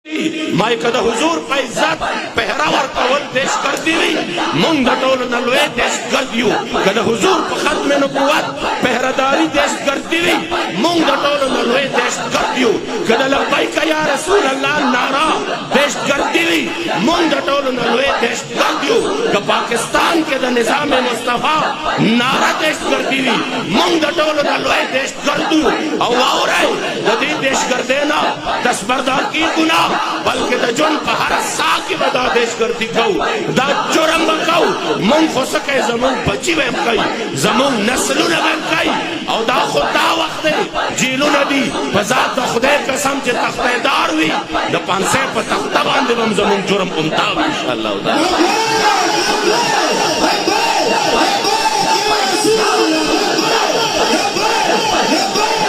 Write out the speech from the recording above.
माई कदा हुजूर पे इज्जत पहरावर कवल देश कर दीवी मुंग टोल नलवे देश कर दियो कदा हुजूर पे खत्म नबुवत पहरादारी देश कर दीवी मुंग टोल नलवे देश कर दियो कदा लब्बैक या रसूल अल्लाह नारा देश कर दीवी मुंग टोल नलवे देश कर दियो का पाकिस्तान के द निजाम मुस्तफा नारा देश कर दीवी मुंग टोल नलवे देश कर दियो और यदि देश कर देना दस बर्दार की गुना बल्कि द जुन पहाड़ साकी बदा देश करती कहू दा जुरम बकाऊ मुंग हो सके जमुन बची वे कई जमुन नस्लु न वे कई और दा खुदा वक्त जीलु नदी बजात द खुदे कसम जे तख्तेदार हुई द पांसे पर तख्ता बांधे हम जमुन जुरम उमता इंशाअल्लाह Hey,